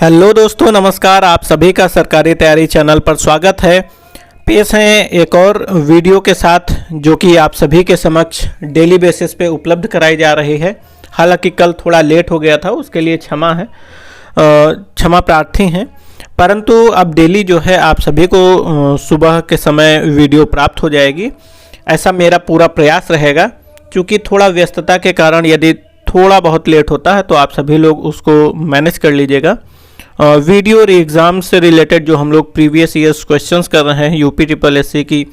Hello दोस्तों, नमस्कार। आप सभी का सरकारी तैयारी चैनल पर स्वागत है। पेश हैं एक और वीडियो के साथ जो कि आप सभी के समक्ष डेली बेसिस पे उपलब्ध कराई जा रही है। हालांकि कल थोड़ा लेट हो गया था, उसके लिए क्षमा प्रार्थी हैं, परंतु अब डेली जो है आप सभी को सुबह के समय वीडियो प्राप्त हो जाएगी, ऐसा मेरा पूरा प्रयास रहेगा। क्योंकि थोड़ा व्यस्तता के कारण यदि थोड़ा बहुत लेट होता है तो आप सभी लोग उसको मैनेज कर लीजिएगा। वीडियो और एग्ज़ाम से रिलेटेड जो हम लोग प्रीवियस ईयर्स क्वेश्चंस कर रहे हैं यूपी ट्रिपल एससी की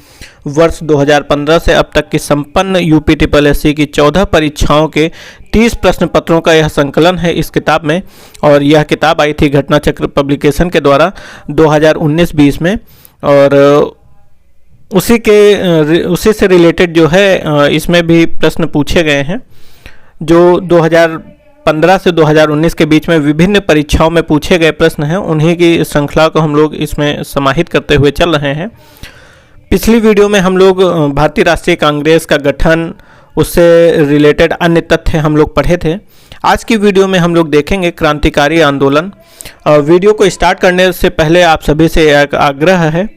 वर्ष 2015 से अब तक की संपन्न यूपी ट्रिपल एससी की 14 परीक्षाओं के 30 प्रश्न पत्रों का यह संकलन है इस किताब में। और यह किताब आई थी घटना चक्र पब्लिकेशन के द्वारा 2019-20 में। और उसी से रिलेटेड जो है इसमें भी प्रश्न पूछे गए हैं जो 2015 से 2019 के बीच में विभिन्न परीक्षाओं में पूछे गए प्रश्न हैं। उन्हीं की श्रृंखला को हम लोग इसमें समाहित करते हुए चल रहे हैं। पिछली वीडियो में हम लोग भारतीय राष्ट्रीय कांग्रेस का गठन, उससे रिलेटेड अन्य तथ्य हम लोग पढ़े थे। आज की वीडियो में हम लोग देखेंगे क्रांतिकारी आंदोलन। वीडियो को स्टार्ट करने से पहले आप सभी से एक आग्रह है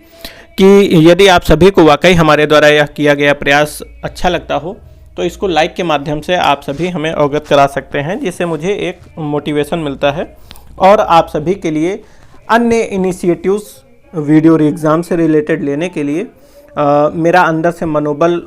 कि यदि आप सभी को वाकई हमारे द्वारा यह किया गया प्रयास अच्छा लगता हो तो इसको लाइक के माध्यम से आप सभी हमें अवगत करा सकते हैं, जिससे मुझे एक मोटिवेशन मिलता है और आप सभी के लिए अन्य इनिशिएटिव्स वीडियो और एग्ज़ाम से रिलेटेड लेने के लिए मेरा अंदर से मनोबल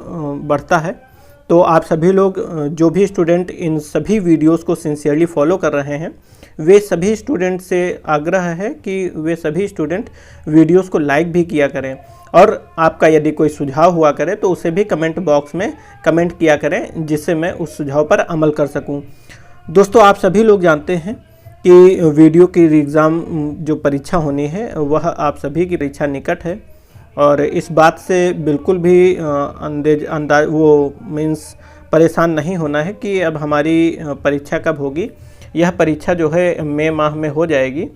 बढ़ता है। तो आप सभी लोग जो भी स्टूडेंट इन सभी वीडियोस को सिंसियरली फॉलो कर रहे हैं, वे सभी स्टूडेंट से आग्रह है कि वे सभी स्टूडेंट वीडियोस को लाइक भी किया करें और आपका यदि कोई सुझाव हुआ करे तो उसे भी कमेंट बॉक्स में कमेंट किया करें, जिससे मैं उस सुझाव पर अमल कर सकूं। दोस्तों, आप सभी लोग जानते हैं कि वीडियो की एग्ज़ाम जो परीक्षा होनी है वह आप सभी की परीक्षा निकट है और इस बात से बिल्कुल भी परेशान नहीं होना है कि अब हमारी परीक्षा कब होगी। यह परीक्षा जो है मई माह में हो जाएगी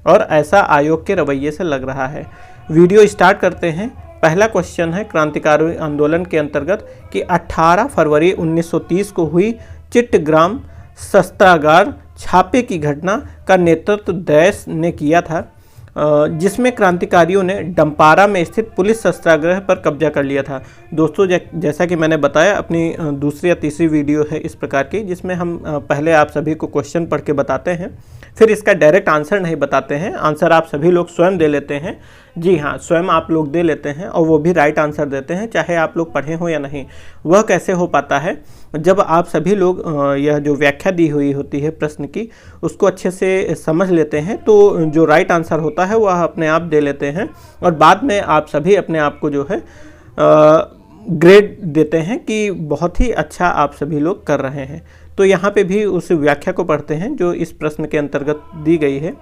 और ऐसा आयोग के रवैये से लग रहा है। वीडियो स्टार्ट करते हैं। पहला क्वेश्चन है क्रांतिकारी आंदोलन के अंतर्गत कि 18 फरवरी 1930 को हुई चिट्टग्राम शस्त्रागार छापे की घटना का नेतृत्व दैश ने किया था, जिसमें क्रांतिकारियों ने डंपारा में स्थित पुलिस शस्त्रागार पर कब्जा कर लिया था। दोस्तों, जैसा कि मैंने बताया, अपनी दूसरी या तीसरी वीडियो है इस प्रकार की, जिसमें हम पहले आप सभी को क्वेश्चन पढ़ के बताते हैं, फिर इसका डायरेक्ट आंसर नहीं बताते हैं। आंसर आप सभी लोग स्वयं दे लेते हैं। जी हाँ, स्वयं आप लोग दे लेते हैं और वो भी राइट आंसर देते हैं, चाहे आप लोग पढ़े हो या नहीं। वह कैसे हो पाता है? जब आप सभी लोग यह जो व्याख्या दी हुई होती है प्रश्न की, उसको अच्छे से समझ लेते हैं तो जो राइट आंसर होता है वह अपने आप दे लेते हैं और बाद में आप सभी अपने आप को जो है ग्रेड देते हैं कि बहुत ही अच्छा आप सभी लोग कर रहे हैं। तो यहाँ पे भी उस व्याख्या को पढ़ते हैं जो इस प्रश्न के अंतर्गत दी गई है।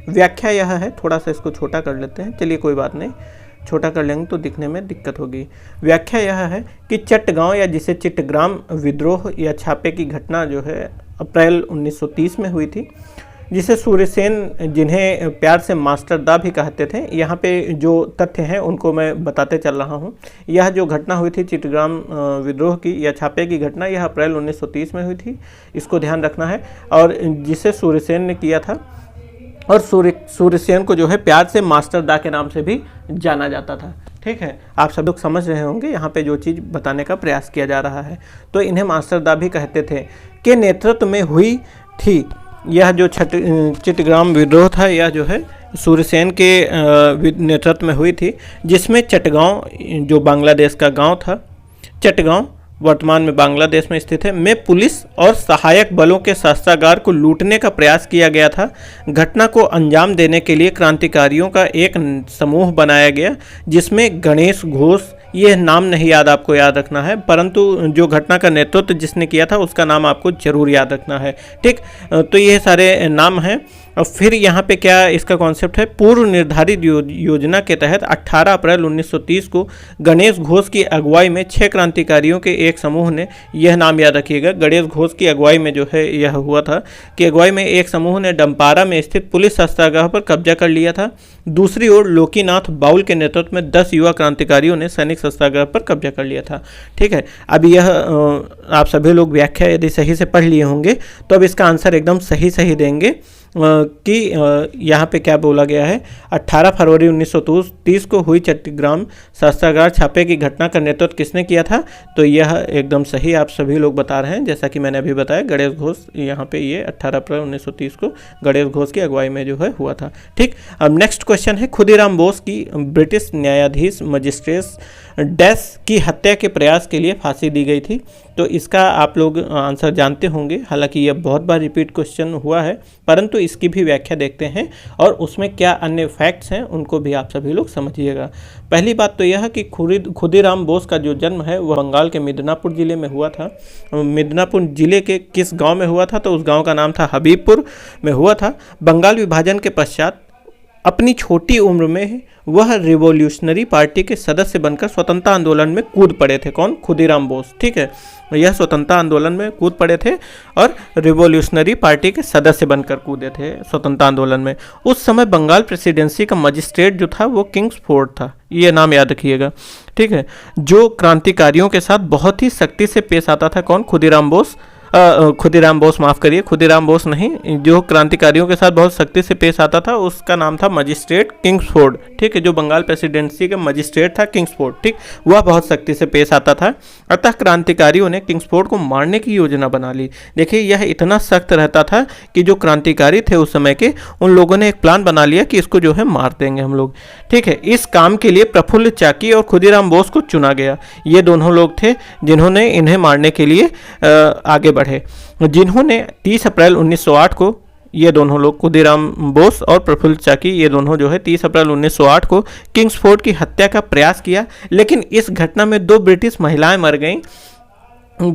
व्याख्या यह है, थोड़ा सा इसको छोटा कर लेते हैं, चलिए कोई बात नहीं, छोटा कर लेंगे तो दिखने में दिक्कत होगी। व्याख्या यह है कि चट्टगांव या जिसे चिट्टग्राम विद्रोह या छापे की घटना जो है अप्रैल 1930 में हुई थी, जिसे सूर्यसेन, जिन्हें प्यार से मास्टर दा भी कहते थे। यहाँ पे जो तथ्य हैं उनको मैं बताते चल रहा हूँ। यह जो घटना हुई थी चिट्टग्राम विद्रोह की या छापे की घटना, यह अप्रैल 1930 में हुई थी, इसको ध्यान रखना है। और जिसे सूर्यसेन ने किया था और सूर्यसेन को जो है प्यार से मास्टर दा के नाम से भी जाना जाता था। ठीक है, आप सब लोग समझ रहे होंगे यहाँ पे जो चीज़ बताने का प्रयास किया जा रहा है। तो इन्हें मास्टर दा भी कहते थे के नेतृत्व में हुई थी। यह जो चिट्टग्राम विद्रोह था, यह जो है सूर्यसेन के नेतृत्व में हुई थी, जिसमें चटगांव, जो बांग्लादेश का गांव था, चटगांव वर्तमान में बांग्लादेश में स्थित है, में पुलिस और सहायक बलों के शस्त्रागार को लूटने का प्रयास किया गया था। घटना को अंजाम देने के लिए क्रांतिकारियों का एक समूह बनाया गया, जिसमें गणेश घोष, यह नाम नहीं याद, आपको याद रखना है, परंतु जो घटना का नेतृत्व जिसने किया था उसका नाम आपको जरूर याद रखना है। ठीक, तो ये सारे नाम हैं। और फिर यहाँ पे क्या इसका कॉन्सेप्ट है, पूर्व निर्धारित योजना के तहत 18 अप्रैल 1930 को गणेश घोष की अगुवाई में 6 क्रांतिकारियों के एक समूह ने, यह नाम याद रखिएगा, गणेश घोष की अगुवाई में जो है यह हुआ था कि अगुवाई में एक समूह ने डंपारा में स्थित पुलिस शस्त्रागार पर कब्जा कर लिया था। दूसरी ओर लोकीनाथ बाउल के नेतृत्व में 10 युवा क्रांतिकारियों ने सैनिक शस्त्रागार पर कब्जा कर लिया था। ठीक है, अब यह आप सभी लोग व्याख्या यदि सही से पढ़ लिए होंगे तो अब इसका आंसर एकदम सही देंगे। कि यहाँ पे क्या बोला गया है, 18 फरवरी 1930 को हुई चट्टीग्राम शस्त्रागार छापे की घटना का नेतृत्व किसने किया था? तो यह एकदम सही आप सभी लोग बता रहे हैं, जैसा कि मैंने अभी बताया, गणेश घोष। यहाँ पे ये 18 अप्रैल 1930 को गणेश घोष की अगुवाई में जो है हुआ था। ठीक, अब नेक्स्ट क्वेश्चन है, खुदीराम बोस की ब्रिटिश न्यायाधीश मजिस्ट्रेट डैश की हत्या के प्रयास के लिए फांसी दी गई थी। तो इसका आप लोग आंसर जानते होंगे, हालांकि यह बहुत बार रिपीट क्वेश्चन हुआ है, परंतु इसकी भी व्याख्या देखते हैं और उसमें क्या अन्य फैक्ट्स हैं उनको भी आप सभी लोग समझिएगा। पहली बात तो यह कि खुदीराम बोस का जो जन्म है वह बंगाल के मिदनापुर ज़िले में हुआ था। मिदनापुर ज़िले के किस गांव में हुआ था? तो उस गांव का नाम था हबीबपुर में हुआ था। बंगाल विभाजन के पश्चात अपनी छोटी उम्र में वह रिवॉल्यूशनरी पार्टी के सदस्य बनकर स्वतंत्रता आंदोलन में कूद पड़े थे। कौन? खुदीराम बोस। ठीक है, यह स्वतंत्रता आंदोलन में कूद पड़े थे और रिवॉल्यूशनरी पार्टी के सदस्य बनकर कूदे थे स्वतंत्रता आंदोलन में। उस समय बंगाल प्रेसिडेंसी का मजिस्ट्रेट जो था वो किंग्सफोर्ड था, ये नाम याद रखिएगा। ठीक है, जो क्रांतिकारियों के साथ बहुत ही सख्ती से पेश आता था। कौन? खुदीराम बोस। खुदीराम बोस, माफ़ करिए, खुदीराम बोस नहीं, जो क्रांतिकारियों के साथ बहुत सख्ती से पेश आता था उसका नाम था मजिस्ट्रेट किंग्सफोर्ड। ठीक है, जो बंगाल प्रेसिडेंसी का मजिस्ट्रेट था किंग्सफोर्ड, ठीक, वह बहुत सख्ती से पेश आता था। अतः क्रांतिकारियों ने किंग्सफोर्ड को मारने की योजना बना ली। देखिए, यह इतना सख्त रहता था कि जो क्रांतिकारी थे उस समय के, उन लोगों ने एक प्लान बना लिया कि इसको जो है मार देंगे हम लोग। ठीक है, इस काम के लिए प्रफुल्ल चाकी और खुदीराम बोस को चुना गया। ये दोनों लोग थे जिन्होंने इन्हें मारने के लिए आगे बढ़े, जिन्होंने 30 अप्रैल 1908 को, ये दोनों लोग खुदीराम बोस और प्रफुल्ल चाकी, ये दोनों जो है 30 अप्रैल 1908 को किंग्सफोर्ड की हत्या का प्रयास किया। लेकिन इस घटना में 2 ब्रिटिश महिलाएं मर गईं।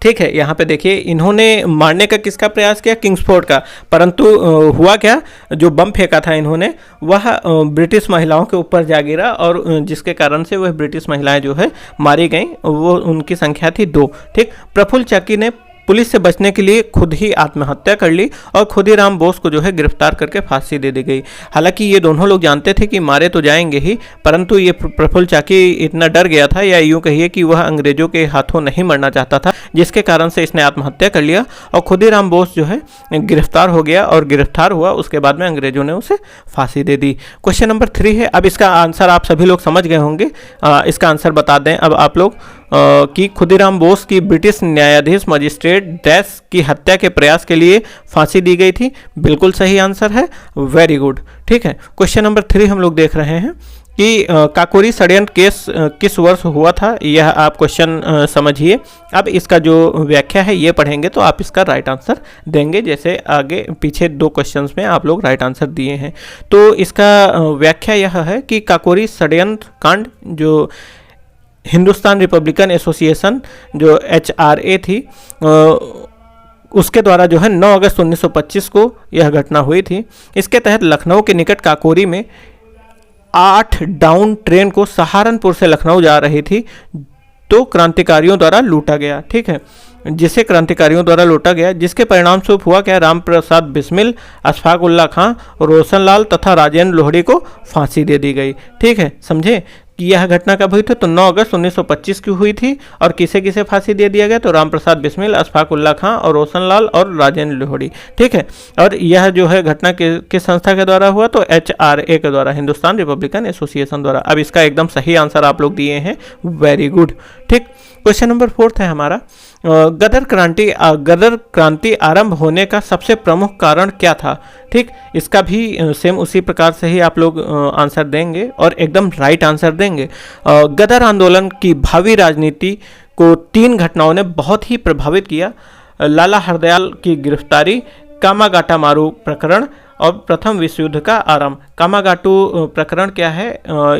ठीक है, यहाँ पे देखिए, इन्होंने मारने का किसका प्रयास किया? किंग्सफोर्ड का। परंतु हुआ क्या, जो बम फेंका था इन्होंने वह ब्रिटिश महिलाओं के ऊपर जा गिरा और जिसके कारण से वह ब्रिटिश महिलाएं जो है मारी गईं। वो उनकी संख्या थी 2। ठीक, प्रफुल्ल चाकी ने पुलिस से बचने के लिए खुद ही आत्महत्या कर ली और खुदीराम बोस को जो है गिरफ्तार करके फांसी दे दी गई। हालांकि ये दोनों लोग जानते थे कि मारे तो जाएंगे ही, परंतु ये प्रफुल्ल चाकी इतना डर गया था, या यूं कहिए कि वह अंग्रेजों के हाथों नहीं मरना चाहता था, जिसके कारण से इसने आत्महत्या कर लिया और खुदीराम बोस जो है गिरफ्तार हो गया और गिरफ्तार हुआ। उसके बाद में अंग्रेजों ने उसे फांसी दे दी। क्वेश्चन नंबर 3 है, अब इसका आंसर आप सभी लोग समझ गए होंगे। इसका आंसर बता दें अब आप लोग कि खुदीराम बोस की ब्रिटिश न्यायाधीश मजिस्ट्रेट डैश की हत्या के प्रयास के लिए फांसी दी गई थी। बिल्कुल सही आंसर है, वेरी गुड। ठीक है, क्वेश्चन नंबर 3 हम लोग देख रहे हैं कि काकोरी षड्यंत्र केस किस वर्ष हुआ था, यह आप क्वेश्चन समझिए। अब इसका जो व्याख्या है ये पढ़ेंगे तो आप इसका राइट आंसर देंगे, जैसे आगे पीछे 2 क्वेश्चंस में आप लोग राइट आंसर दिए हैं। तो इसका व्याख्या यह है कि काकोरी षड्यंत्र कांड, जो हिंदुस्तान रिपब्लिकन एसोसिएशन जो HRA थी, उसके द्वारा जो है 9 अगस्त 1925 को यह घटना हुई थी। इसके तहत लखनऊ के निकट काकोरी में 8 डाउन ट्रेन को सहारनपुर से लखनऊ जा रही थी, तो क्रांतिकारियों द्वारा लूटा गया। ठीक है, जिसे क्रांतिकारियों द्वारा लूटा गया, जिसके परिणाम स्वरूप हुआ क्या, राम प्रसाद बिस्मिल, अशफाक उल्ला खां, रोशन लाल तथा राजेंद्र लोहड़ी को फांसी दे दी गई। ठीक है, समझे कि यह घटना कब हुई थी? तो 9 अगस्त 1925 की हुई थी। और किसे किसे फांसी दे दिया गया? तो राम प्रसाद बिस्मिल, अशफाक उल्ला खां और रोशन लाल और राजेंद्र लोहड़ी। ठीक है, और यह जो है घटना किस संस्था के द्वारा हुआ? तो HRA के द्वारा, हिंदुस्तान रिपब्लिकन एसोसिएशन द्वारा। अब इसका एकदम सही आंसर आप लोग दिए हैं, वेरी गुड। ठीक, क्वेश्चन नंबर 4 है हमारा, गदर क्रांति आरंभ होने का सबसे प्रमुख कारण क्या था? ठीक, इसका भी सेम उसी प्रकार से ही आप लोग आंसर देंगे और एकदम राइट आंसर देंगे। गदर आंदोलन की भावी राजनीति को 3 घटनाओं ने बहुत ही प्रभावित किया। लाला हरदयाल की गिरफ्तारी, कामागाटा मारू प्रकरण और प्रथम विश्व युद्ध का आरंभ। कामागाटू प्रकरण क्या है?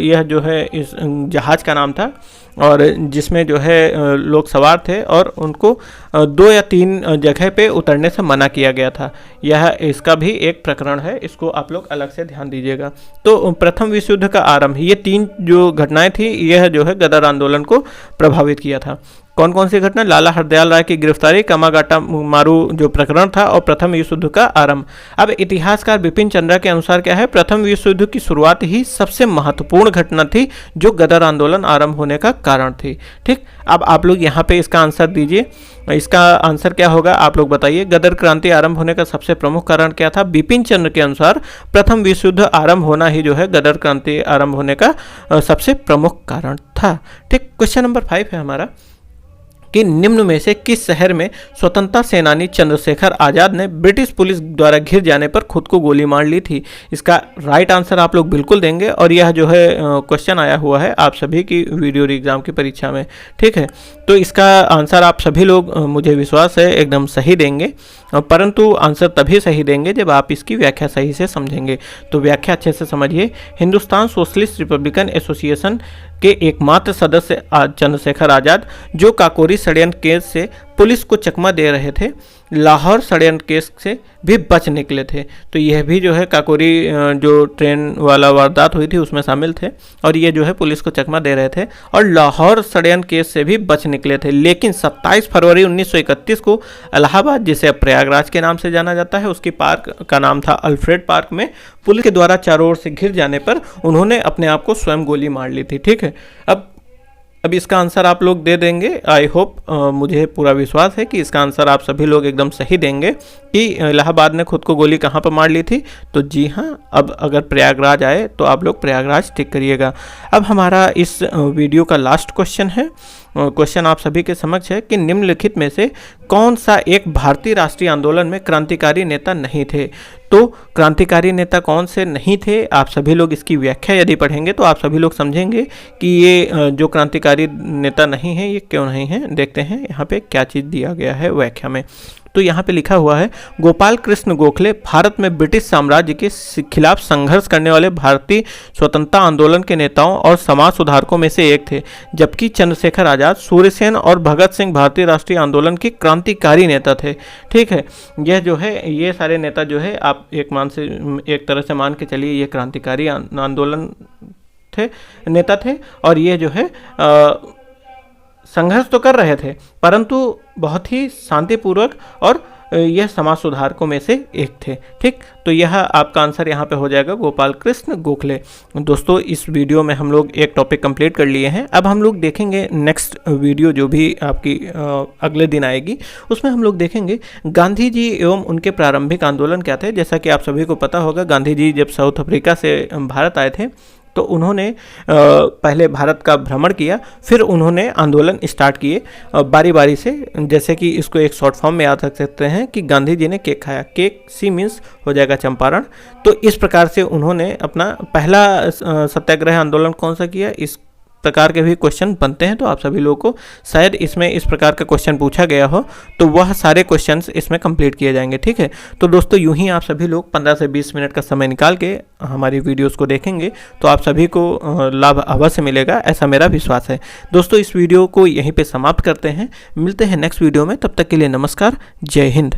यह जो है इस जहाज़ का नाम था और जिसमें जो है लोग सवार थे और उनको 2 या 3 जगह पे उतरने से मना किया गया था। यह इसका भी एक प्रकरण है, इसको आप लोग अलग से ध्यान दीजिएगा। तो प्रथम विश्व युद्ध का आरंभ, ये 3 जो घटनाएं थी, यह जो है गदर आंदोलन को प्रभावित किया था। कौन कौन सी घटना? लाला हरदयाल राय की गिरफ्तारी, कामागाटा मारू जो प्रकरण था, और प्रथम विश्व युद्ध का आरंभ। अब इतिहासकार बिपिन चंद्रा के अनुसार क्या है? प्रथम विश्व युद्ध की शुरुआत ही सबसे महत्वपूर्ण घटना थी जो गदर आंदोलन आरंभ होने का कारण थी। ठीक, अब आप लोग यहाँ पे इसका आंसर दीजिए। इसका आंसर क्या होगा आप लोग बताइए। गदर क्रांति आरंभ होने का सबसे प्रमुख कारण क्या था? बिपिन चंद्र के अनुसार प्रथम विश्व युद्ध आरंभ होना ही जो है गदर क्रांति आरंभ होने का सबसे प्रमुख कारण था। ठीक, क्वेश्चन नंबर 5 है हमारा कि निम्न में से किस शहर में स्वतंत्रता सेनानी चंद्रशेखर आज़ाद ने ब्रिटिश पुलिस द्वारा घिर जाने पर खुद को गोली मार ली थी? इसका राइट आंसर आप लोग बिल्कुल देंगे, और यह जो है क्वेश्चन आया हुआ है आप सभी की वीडियो एग्जाम की परीक्षा में। ठीक है, तो इसका आंसर आप सभी लोग मुझे विश्वास है एकदम सही देंगे, परंतु आंसर तभी सही देंगे जब आप इसकी व्याख्या सही से समझेंगे। तो व्याख्या अच्छे से समझिए। हिंदुस्तान सोशलिस्ट रिपब्लिकन एसोसिएशन के एकमात्र सदस्य चंद्रशेखर आज़ाद, जो काकोरी षड्यंत्र केस से पुलिस को चकमा दे रहे थे, लाहौर षड्यंत्र केस से भी बच निकले थे। तो यह भी जो है काकोरी जो ट्रेन वाला वारदात हुई थी उसमें शामिल थे, और ये जो है पुलिस को चकमा दे रहे थे, और लाहौर षड्यंत्र केस से भी बच निकले थे। लेकिन 27 फरवरी 1931 को इलाहाबाद, जिसे अब प्रयागराज के नाम से जाना जाता है, उसकी पार्क का नाम था अल्फ्रेड पार्क में, पुलिस के द्वारा चारों ओर से घिर जाने पर उन्होंने अपने आप को स्वयं गोली मार ली थी। ठीक है, अब इसका आंसर आप लोग दे देंगे। आई होप, मुझे पूरा विश्वास है कि इसका आंसर आप सभी लोग एकदम सही देंगे कि इलाहाबाद ने खुद को गोली कहाँ पर मार ली थी। तो जी हाँ, अब अगर प्रयागराज आए तो आप लोग प्रयागराज टिक करिएगा। अब हमारा इस वीडियो का लास्ट क्वेश्चन है। क्वेश्चन आप सभी के समक्ष है कि निम्नलिखित में से कौन सा एक भारतीय राष्ट्रीय आंदोलन में क्रांतिकारी नेता नहीं थे? तो क्रांतिकारी नेता कौन से नहीं थे, आप सभी लोग इसकी व्याख्या यदि पढ़ेंगे तो आप सभी लोग समझेंगे कि ये जो क्रांतिकारी नेता नहीं है ये क्यों नहीं है। देखते हैं यहाँ पे क्या चीज़ दिया गया है व्याख्या में। तो यहाँ पे लिखा हुआ है, गोपाल कृष्ण गोखले भारत में ब्रिटिश साम्राज्य के खिलाफ संघर्ष करने वाले भारतीय स्वतंत्रता आंदोलन के नेताओं और समाज सुधारकों में से एक थे, जबकि चंद्रशेखर आज़ाद, सूर्यसेन और भगत सिंह भारतीय राष्ट्रीय आंदोलन के क्रांतिकारी नेता थे। ठीक है, यह जो है ये सारे नेता जो है आप एक तरह से मान के चलिए ये क्रांतिकारी आंदोलन थे, नेता थे, और ये जो है संघर्ष तो कर रहे थे परंतु बहुत ही शांतिपूर्वक, और यह समाज सुधारकों में से एक थे। ठीक, तो यह आपका आंसर यहाँ पे हो जाएगा गोपाल कृष्ण गोखले। दोस्तों, इस वीडियो में हम लोग एक टॉपिक कंप्लीट कर लिए हैं। अब हम लोग देखेंगे नेक्स्ट वीडियो जो भी आपकी अगले दिन आएगी, उसमें हम लोग देखेंगे गांधी जी एवं उनके प्रारंभिक आंदोलन क्या थे। जैसा कि आप सभी को पता होगा, गांधी जी जब साउथ अफ्रीका से भारत आए थे तो उन्होंने पहले भारत का भ्रमण किया, फिर उन्होंने आंदोलन स्टार्ट किए बारी बारी से। जैसे कि इसको एक शॉर्ट फॉर्म में याद रख सकते हैं कि गांधी जी ने केक खाया, केक सी मीन्स हो जाएगा चंपारण। तो इस प्रकार से उन्होंने अपना पहला सत्याग्रह आंदोलन कौन सा किया, इस प्रकार के भी क्वेश्चन बनते हैं। तो आप सभी लोगों को शायद इसमें इस प्रकार का क्वेश्चन पूछा गया हो, तो वह सारे क्वेश्चंस इसमें कंप्लीट किए जाएंगे। ठीक है, तो दोस्तों यूं ही आप सभी लोग 15 से 20 मिनट का समय निकाल के हमारी वीडियोस को देखेंगे तो आप सभी को लाभ अवश्य मिलेगा, ऐसा मेरा विश्वास है। दोस्तों, इस वीडियो को यहीं पर समाप्त करते हैं, मिलते हैं नेक्स्ट वीडियो में। तब तक के लिए नमस्कार, जय हिंद।